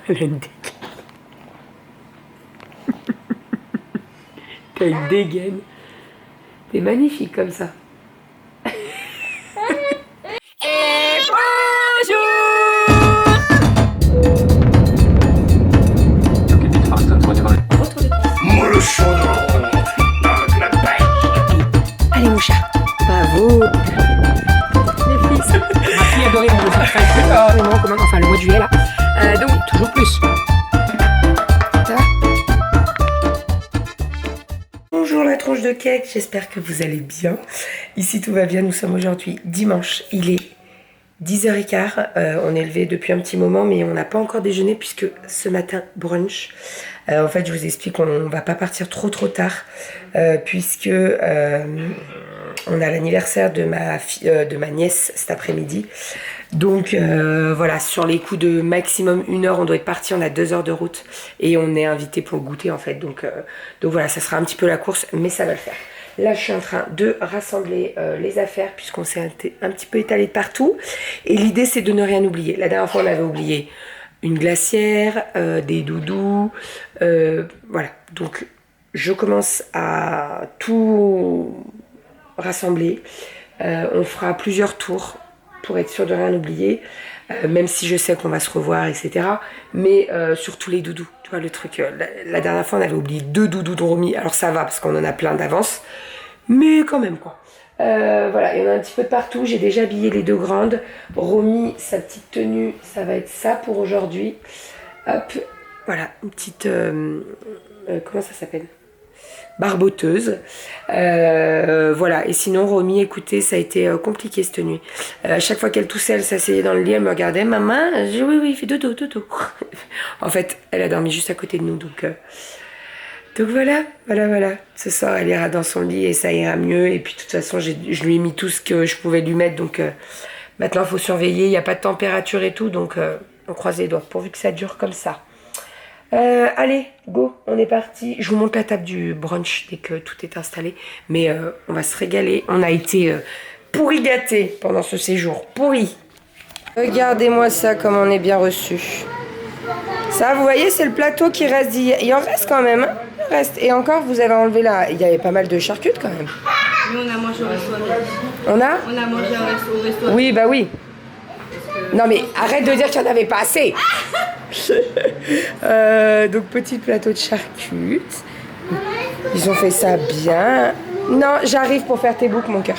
Elle a une dégaine. T'as une dégaine. T'es magnifique comme ça. Et bonjour. Allez mon chat, bravo. Les fils. Ma fille adorait mon dessin. Enfin le mois de juillet là. Donc toujours plus. Ça va? Bonjour la tronche de cake, j'espère que vous allez bien. Ici tout va bien, nous sommes aujourd'hui dimanche, il est 10h15. On est levé depuis un petit moment mais on n'a pas encore déjeuné puisque ce matin brunch. En fait je vous explique, on va pas partir trop tard puisque on a l'anniversaire de ma nièce cet après-midi. Donc voilà, sur les coups de maximum 1 heure, on doit être parti, on a 2 heures de route et on est invité pour le goûter en fait. Donc voilà, ça sera un petit peu la course, mais ça va le faire. Là, je suis en train de rassembler les affaires puisqu'on s'est un petit peu étalé de partout. Et l'idée, c'est de ne rien oublier. La dernière fois, on avait oublié une glacière, des doudous, voilà. Donc, je commence à tout rassembler. On fera plusieurs tours pour être sûr de rien oublier, même si je sais qu'on va se revoir, etc. Mais surtout les doudous. Tu vois, le truc, la dernière fois, on avait oublié 2 doudous de Romy. Alors ça va, parce qu'on en a plein d'avance. Mais quand même, quoi. Voilà, il y en a un petit peu de partout. J'ai déjà habillé les 2 grandes. Romy, sa petite tenue, ça va être ça pour aujourd'hui. Hop, voilà, une petite... comment ça s'appelle ? Barboteuse. Voilà, et sinon Romy, écoutez, ça a été compliqué cette nuit. À chaque fois qu'elle toussait, elle s'asseyait dans le lit, elle me regardait, maman, oui, fais dodo. En fait, elle a dormi juste à côté de nous, donc voilà. Ce soir, elle ira dans son lit et ça ira mieux. Et puis de toute façon, je lui ai mis tout ce que je pouvais lui mettre, donc maintenant il faut surveiller, il n'y a pas de température et tout, donc on croise les doigts, pourvu que ça dure comme ça. Allez, go, on est parti. Je vous montre la table du brunch dès que tout est installé. Mais on va se régaler. On a été pourri gâtés pendant ce séjour. Pourri. Regardez-moi ça, comme on est bien reçu. Ça, vous voyez, c'est le plateau qui reste d'hier. Il en reste quand même. Hein, il reste. Et encore, vous avez enlevé là. Il y avait pas mal de charcutes quand même. Nous, on a mangé au restaurant. On a mangé au restaurant. Oui, bah oui. Non mais arrête de dire qu'il n'y en avait pas assez. Donc petit plateau de charcutes. Ils ont fait ça bien. Non, j'arrive pour faire tes boucles, mon cœur.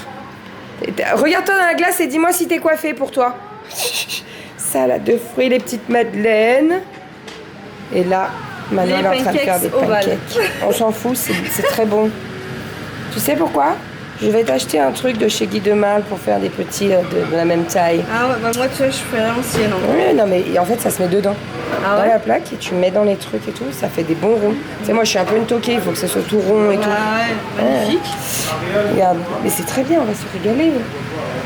Regarde-toi dans la glace et dis-moi si t'es coiffée pour toi. Salade de fruits, les petites madeleines. Et là, Manon est en train de faire des pancakes. On s'en fout, c'est très bon. Tu sais pourquoi ? Je vais t'acheter un truc de chez Guy Demarle pour faire des petits de la même taille. Ah ouais, bah moi tu vois, je ferais l'ancienne. Oui, non mais en fait ça se met dedans. Ah ouais? Dans la plaque et tu mets dans les trucs et tout, ça fait des bons ronds. Tu sais, moi je suis un peu une toquée, il faut que ça soit tout rond et tout. Ah ouais, magnifique. Regarde, mais c'est très bien, on va se régaler.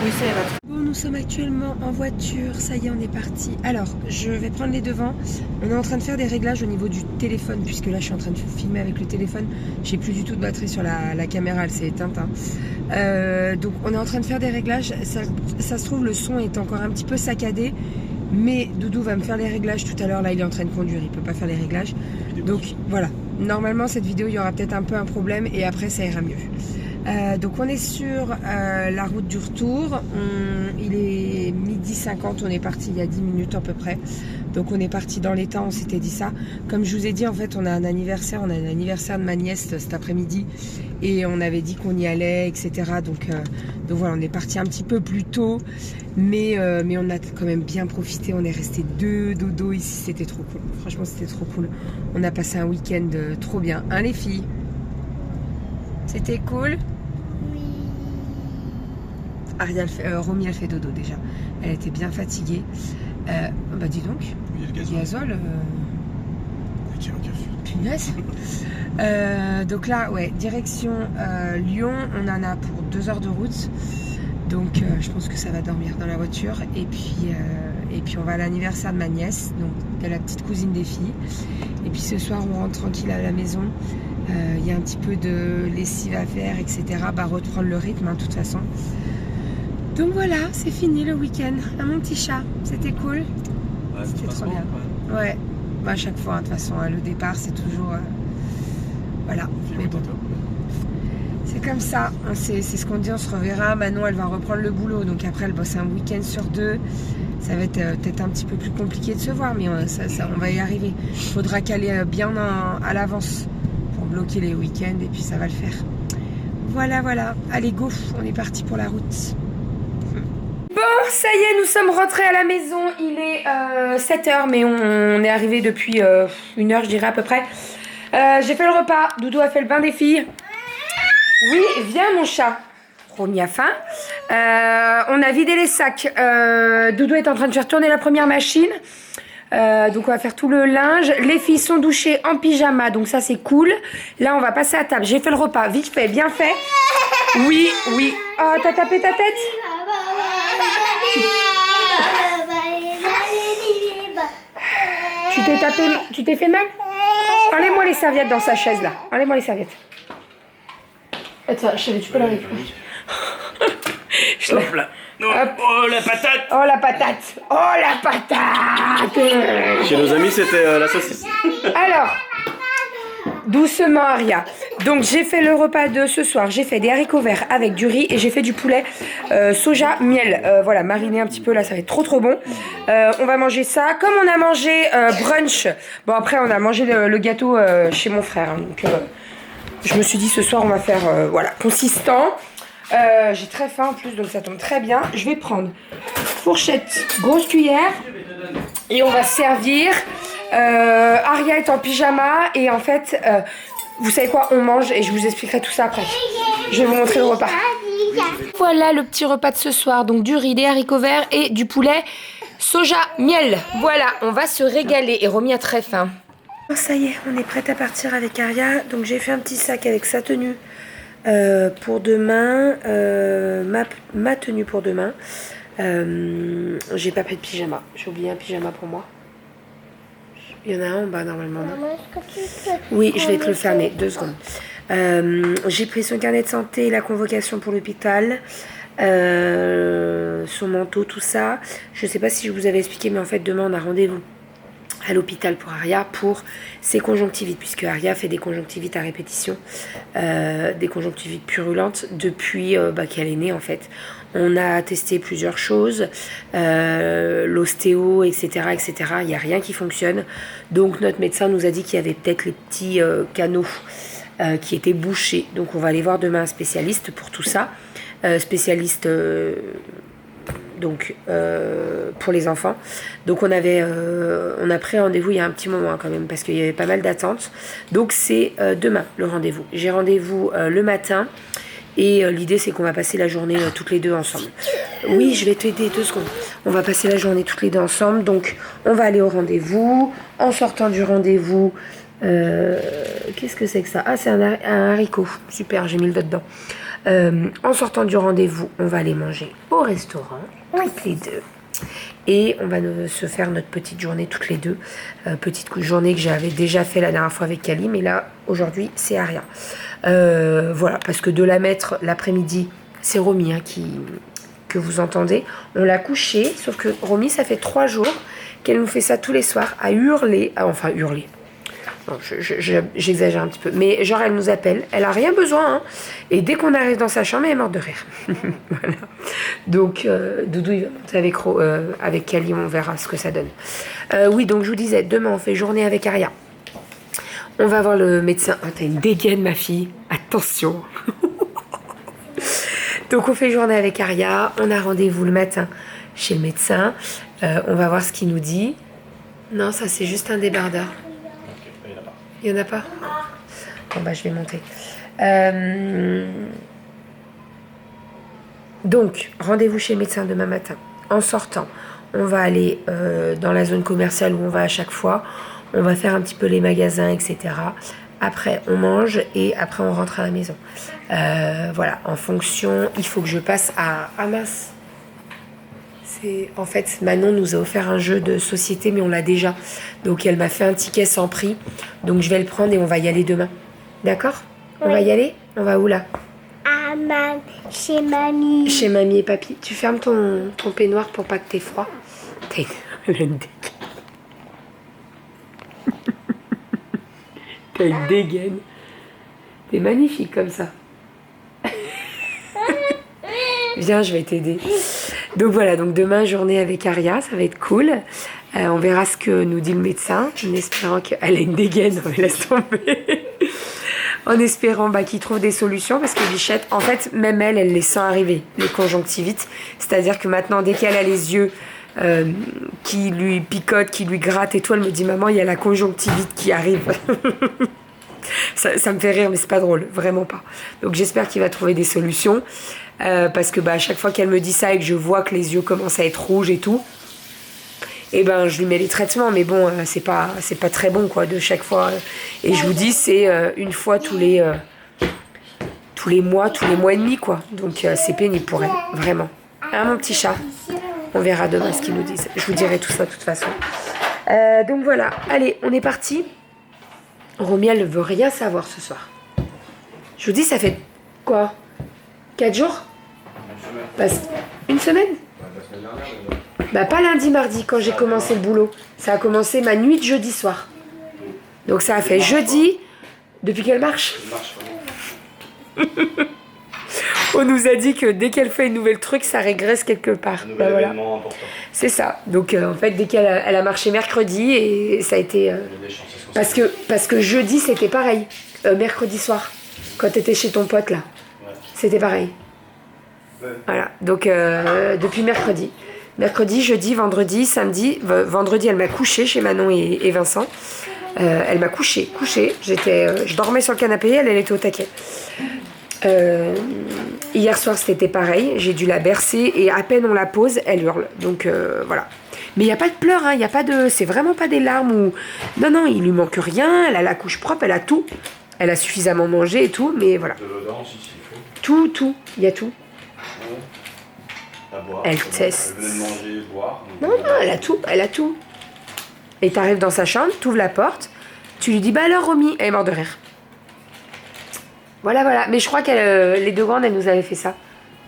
Oui, ça ira. Bon, nous sommes actuellement en voiture, ça y est, on est parti. Alors, je vais prendre les devants. On est en train de faire des réglages au niveau du téléphone, puisque là je suis en train de filmer avec le téléphone. J'ai plus du tout de batterie sur la caméra, elle s'est éteinte. Hein. Donc on est en train de faire des réglages. Ça se trouve, le son est encore un petit peu saccadé. Mais Doudou va me faire les réglages tout à l'heure. Là, il est en train de conduire, il peut pas faire les réglages. Donc voilà, normalement cette vidéo, il y aura peut-être un peu un problème et après ça ira mieux. Donc on est sur la route du retour. Il est 12h50, on est parti il y a 10 minutes à peu près. Donc on est parti dans les temps, on s'était dit ça. Comme je vous ai dit, en fait, on a l'anniversaire de ma nièce cet après-midi. Et on avait dit qu'on y allait, etc. Donc voilà, on est parti un petit peu plus tôt. Mais on a quand même bien profité. On est resté 2 dodo ici, c'était trop cool. Franchement, c'était trop cool. On a passé un week-end trop bien. Hein, les filles? C'était cool? Ariel Romy, elle fait dodo déjà. Elle était bien fatiguée. Bah dis donc. Il y a le gazole. Gazole. Tiens, un café. Punaise. Donc là, ouais, direction Lyon. On en a pour 2 heures de route. Donc je pense que ça va dormir dans la voiture. Et puis on va à l'anniversaire de ma nièce, donc de la petite cousine des filles. Et puis ce soir, on rentre tranquille à la maison. Il y a un petit peu de lessive à faire, etc. Bah, reprendre le rythme, hein, de toute façon. Donc voilà, c'est fini le week-end. À mon petit chat, c'était cool. C'était trop bien. Ouais, bah, à chaque fois, hein, de toute façon, hein, le départ, c'est toujours... voilà, mais bon. C'est comme ça, c'est ce qu'on dit, on se reverra. Manon, elle va reprendre le boulot, donc après, elle bosse un week-end sur 2. Ça va être peut-être un petit peu plus compliqué de se voir, mais on va y arriver. Il faudra caler bien à l'avance pour bloquer les week-ends, et puis ça va le faire. Voilà, voilà. Allez, go, on est parti pour la route. Bon, ça y est, nous sommes rentrés à la maison. Il est 7h, mais on est arrivé depuis 1h, je dirais à peu près. J'ai fait le repas. Doudou a fait le bain des filles. Oui, viens mon chat. Romy a faim. On a vidé les sacs. Doudou est en train de faire tourner la première machine. Donc on va faire tout le linge. Les filles sont douchées en pyjama, donc ça c'est cool. Là on va passer à table. J'ai fait le repas, vite fait, bien fait. Oui, oui. Oh, t'as tapé ta tête? Tu t'es fait mal? Enlève-moi les serviettes dans sa chaise là. Enlève-moi les serviettes. Attends, chérie, tu peux la récupérer. Hop là. Non. Oh la patate. Oh la patate. Oh la patate. Chez nos amis c'était la saucisse. Alors, doucement Aria. Donc j'ai fait le repas de ce soir. J'ai fait des haricots verts avec du riz et j'ai fait du poulet soja miel. Voilà, mariné un petit peu là, ça va être trop bon. On va manger ça. Comme on a mangé brunch. Bon après on a mangé le gâteau chez mon frère. Hein, donc je me suis dit ce soir on va faire voilà consistant. J'ai très faim en plus, donc ça tombe très bien. Je vais prendre fourchette, grosse cuillère et on va servir. Aria est en pyjama et en fait, vous savez quoi, on mange et je vous expliquerai tout ça après. Je vais vous montrer le repas. Voilà le petit repas de ce soir, donc du riz, des haricots verts et du poulet soja miel. Voilà, on va se régaler et Romy a très faim. Ça y est, on est prête à partir avec Aria. Donc j'ai fait un petit sac avec sa tenue. Pour demain, ma tenue pour demain. J'ai pas pris de pyjama. J'ai oublié un pyjama pour moi. Il y en a un en bas normalement. Non? Oui, je vais te le fermer. 2 secondes. J'ai pris son carnet de santé, la convocation pour l'hôpital, son manteau, tout ça. Je sais pas si je vous avais expliqué, mais en fait demain on a rendez-vous à l'hôpital pour Aria pour ses conjonctivites, puisque Aria fait des conjonctivites à répétition, des conjonctivites purulentes depuis qu'elle est née en fait. On a testé plusieurs choses, l'ostéo, etc., etc. Il n'y a rien qui fonctionne. Donc notre médecin nous a dit qu'il y avait peut-être les petits canaux qui étaient bouchés. Donc on va aller voir demain un spécialiste pour tout ça. Spécialiste... donc pour les enfants. Donc on a pris rendez-vous il y a un petit moment hein, quand même parce qu'il y avait pas mal d'attentes. Donc c'est demain le rendez-vous. J'ai rendez-vous le matin et l'idée c'est qu'on va passer la journée toutes les deux ensemble. Oui, je vais t'aider 2 secondes. On va passer la journée toutes les deux ensemble. Donc on va aller au rendez-vous. En sortant du rendez-vous, qu'est-ce que c'est que ça? Ah, c'est un haricot. Super, j'ai mis le doigt dedans. En sortant du rendez-vous, on va aller manger au restaurant, toutes les deux. Et on va se faire notre petite journée toutes les deux. Petite journée que j'avais déjà fait la dernière fois avec Kali, mais là, aujourd'hui, c'est Aria. Voilà, parce que de la mettre l'après-midi, c'est Romy hein, que vous entendez. On l'a couchée, sauf que Romy, ça fait 3 jours qu'elle nous fait ça tous les soirs, à hurler, enfin hurler. Non, j'exagère un petit peu. Mais genre, elle nous appelle. Elle a rien besoin. Hein. Et dès qu'on arrive dans sa chambre, elle est morte de rire. Voilà. Donc, Doudou, il va monter avec Kali. On verra ce que ça donne. Oui, donc je vous disais, demain, on fait journée avec Aria. On va voir le médecin. Oh, t'as une dégaine, ma fille. Attention. Donc, on fait journée avec Aria. On a rendez-vous le matin chez le médecin. On va voir ce qu'il nous dit. Non, ça, c'est juste un débardeur. Il n'y en a pas? Bon, bah, je vais monter. Donc, rendez-vous chez le médecin demain matin. En sortant, on va aller dans la zone commerciale où on va à chaque fois. On va faire un petit peu les magasins, etc. Après, on mange et après, on rentre à la maison. Voilà, en fonction, il faut que je passe à Amas. En fait, Manon nous a offert un jeu de société, mais on l'a déjà. Donc, elle m'a fait un ticket sans prix. Donc, je vais le prendre et on va y aller demain. D'accord? On va y aller? On va où, là? Chez mamie. Chez mamie et papy. Tu fermes ton peignoir pour pas que t'aies froid. Elle a une dégaine. T'as une dégaine. T'es magnifique comme ça. Viens, je vais t'aider. Donc voilà, donc demain, journée avec Aria, ça va être cool. On verra ce que nous dit le médecin, en espérant qu'elle a une dégaine, on laisse tomber. En espérant qu'il trouve des solutions, parce que Bichette, en fait, même elle les sent arriver, les conjonctivites. C'est-à-dire que maintenant, dès qu'elle a les yeux qui lui picotent, qui lui grattent et tout, elle me dit « Maman, il y a la conjonctivite qui arrive ». Ça me fait rire, mais c'est pas drôle, vraiment pas. Donc j'espère qu'il va trouver des solutions, parce que à chaque fois qu'elle me dit ça et que je vois que les yeux commencent à être rouges et tout, et je lui mets les traitements, mais bon, c'est pas très bon quoi de chaque fois. Et je vous dis, c'est une fois tous les mois et demi quoi. Donc c'est pénible pour elle, vraiment. Hein, mon petit chat. On verra demain ce qu'ils nous disent. Je vous dirai tout ça de toute façon. Donc voilà, allez, on est parti. Romy, elle ne veut rien savoir ce soir. Je vous dis, ça fait quoi 4 jours? Une semaine? Pas lundi, mardi, quand j'ai commencé le boulot. Ça a commencé ma nuit de jeudi soir. Donc ça a fait jeudi, depuis qu'elle marche. On nous a dit que dès qu'elle fait une nouvelle truc, ça régresse quelque part. Un nouvel événement important. C'est ça. Donc en fait, dès qu'elle a marché mercredi, et ça a été... Parce que jeudi, c'était pareil. Mercredi soir, quand tu étais chez ton pote, là. Ouais. C'était pareil. Ouais. Voilà. Donc depuis mercredi. Mercredi, jeudi, vendredi, samedi. Vendredi, elle m'a couché chez Manon et Vincent. Elle m'a couché. Je dormais sur le canapé, elle était au taquet. Hier soir, c'était pareil. J'ai dû la bercer et à peine on la pose, elle hurle. Donc voilà. Mais il n'y a pas de pleurs, hein, c'est vraiment pas des larmes ou... Non, il lui manque rien, elle a la couche propre, elle a tout. Elle a suffisamment mangé et tout, mais voilà. De l'odorant aussi, s'il faut. Tout, il y a tout. À boire. Elle teste. Elle venait de manger, boire. Non, elle a tout. Et t'arrives dans sa chambre, t'ouvres la porte, tu lui dis, alors Romy, elle est morte de rire. Voilà. Mais je crois que les deux grandes, elles nous avaient fait ça.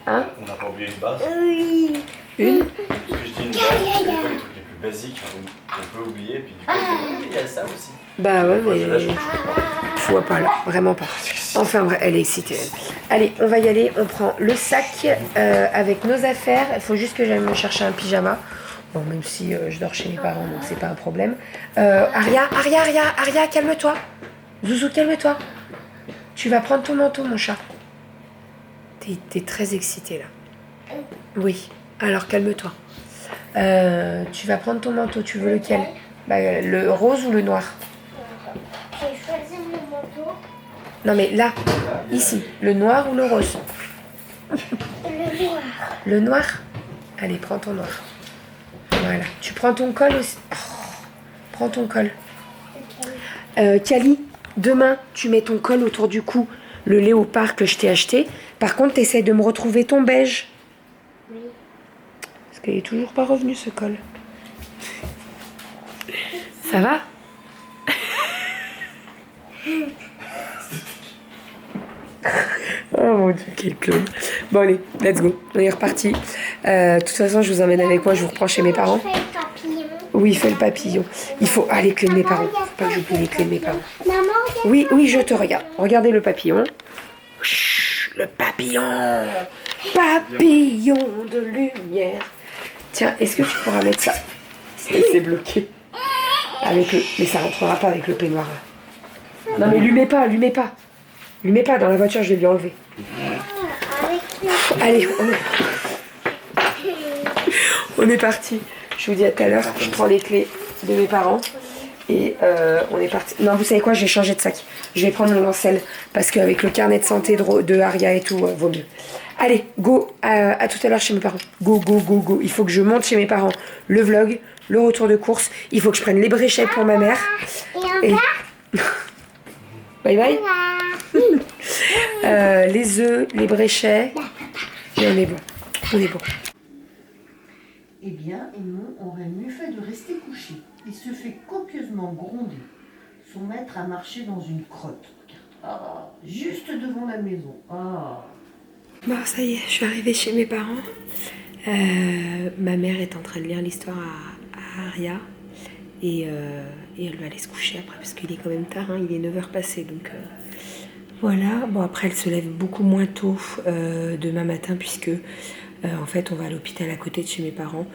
Hein? On n'a pas oublié une base. Oui. Une? Parce que je dis une base, c'est des fois les trucs les plus basiques, on peut oublier, puis du coup, il y a ça aussi. Ouais, mais... Je vois pas là, vraiment pas. Enfin bref, elle est excitée. Allez, on va y aller, on prend le sac avec nos affaires. Il faut juste que j'aille me chercher un pyjama. Bon, même si je dors chez mes parents, donc c'est pas un problème. Aria, calme-toi. Zouzou, calme-toi. Tu vas prendre ton manteau, mon chat. T'es très excitée là. Oui, alors calme-toi. Tu vas prendre ton manteau, tu veux lequel? Le rose ou le noir? J'ai choisi le manteau. Non mais là, ici, le noir ou le rose? Le noir. Le noir? Allez, prends ton noir. Voilà. Tu prends ton col aussi. Oh, prends ton col. Cali, demain, tu mets ton col autour du cou, le léopard que je t'ai acheté. Par contre, t'essayes de me retrouver ton beige. Oui. Parce qu'il est toujours pas revenu, ce col. Ça va? Oh mon Dieu, quel clown. Bon allez, let's go, on est reparti. De toute façon, je vous emmène avec moi, je vous reprends chez mes parents. Fais le papillon. Oui, fais le papillon. Il faut... Ah, les clés de mes parents. Faut pas que j'oublie les clés de mes parents. Maman, regarde. Oui, je te regarde. Regardez le papillon. Chut, le papillon. Papillon de lumière. Tiens, est-ce que tu pourras mettre ça? C'est bloqué. Avec le... Mais ça rentrera pas avec le peignoir là. Non mais lui mets pas. Lui mets pas dans la voiture, je vais lui enlever. Avec le... Allez, on est parti. Je vous dis à tout à l'heure, je prends les clés de mes parents et on est parti. Non, vous savez quoi, je vais changer de sac. Je vais prendre mon lancel parce qu'avec le carnet de santé de Aria et tout, vaut mieux. Allez, go, à tout à l'heure chez mes parents. Go. Il faut que je monte chez mes parents le vlog, le retour de course. Il faut que je prenne les bréchets pour ma mère. Et... Bye bye. Les œufs, les bréchets. Et on est bon. Eh bien, Aimon aurait mieux fait de rester couché. Il se fait copieusement gronder. Son maître a marché dans une crotte. Ah, juste devant la maison. Ah. Bon, ça y est, je suis arrivée chez mes parents. Ma mère est en train de lire l'histoire à Aria. et elle va aller se coucher après parce qu'il est quand même tard, hein, il est 9h passé donc voilà. Bon après elle se lève beaucoup moins tôt demain matin puisque en fait on va à l'hôpital à côté de chez mes parents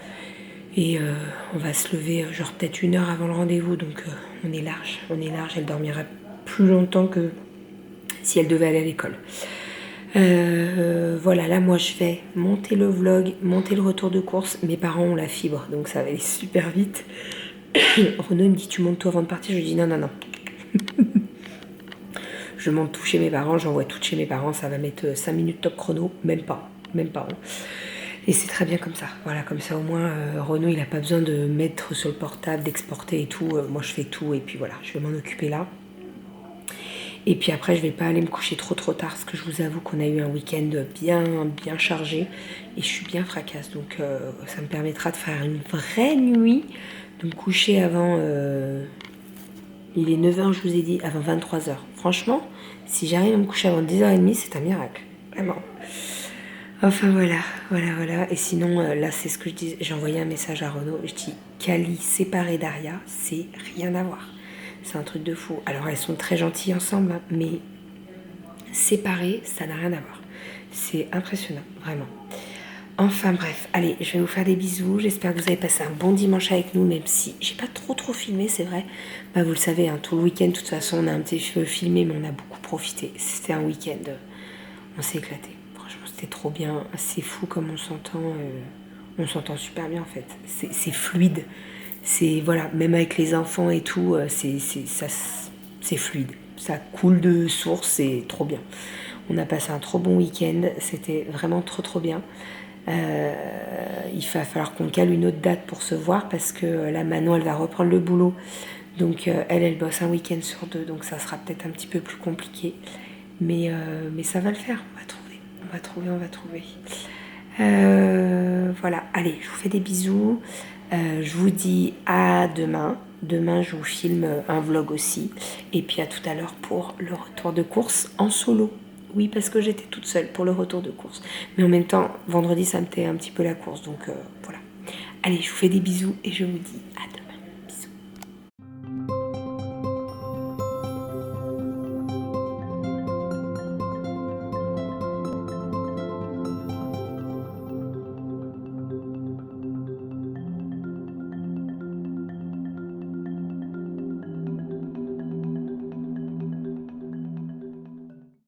et on va se lever genre peut-être 1 heure avant le rendez-vous donc on est large, elle dormira plus longtemps que si elle devait aller à l'école. Voilà, là moi je vais monter le vlog, monter le retour de course. Mes parents ont la fibre donc ça va aller super vite. Renaud il me dit tu montes tout avant de partir, je lui dis non. Je monte tout chez mes parents, j'envoie tout chez mes parents, ça va mettre 5 minutes top chrono, même pas. Hein. Et c'est très bien comme ça, voilà, comme ça au moins Renaud il a pas besoin de mettre sur le portable, d'exporter et tout, moi je fais tout et puis voilà, je vais m'en occuper là. Et puis après je vais pas aller me coucher trop tard parce que je vous avoue qu'on a eu un week-end bien chargé et je suis bien fracasse donc ça me permettra de faire une vraie nuit, de me coucher avant, il est 9h je vous ai dit, avant 23h. Franchement, si j'arrive à me coucher avant 10h30 c'est un miracle, vraiment. Enfin voilà. Et sinon, là c'est ce que je dis, j'ai envoyé un message à Renaud, je dis Cali séparé d'Aria, c'est rien à voir. C'est un truc de fou. Alors elles sont très gentilles ensemble, hein, mais séparées, ça n'a rien à voir. C'est impressionnant, vraiment. Enfin bref, allez, je vais vous faire des bisous. J'espère que vous avez passé un bon dimanche avec nous, même si j'ai pas trop filmé, c'est vrai. Bah vous le savez, hein, tout le week-end, de toute façon, on a un petit peu filmé, mais on a beaucoup profité. C'était un week-end, on s'est éclaté. Franchement, c'était trop bien. C'est fou comme on s'entend super bien en fait. C'est fluide. C'est voilà, même avec les enfants et tout, c'est fluide. Ça coule de source, c'est trop bien. On a passé un trop bon week-end, c'était vraiment trop bien. Il va falloir qu'on cale une autre date pour se voir parce que là Manon elle va reprendre le boulot. Donc elle bosse un week-end sur 2, donc ça sera peut-être un petit peu plus compliqué. Mais ça va le faire, on va trouver. Voilà, allez, je vous fais des bisous. Je vous dis à demain. Demain, je vous filme un vlog aussi. Et puis à tout à l'heure pour le retour de course en solo. Oui, parce que j'étais toute seule pour le retour de course. Mais en même temps, vendredi, ça me tait un petit peu la course. Donc voilà. Allez, je vous fais des bisous et je vous dis à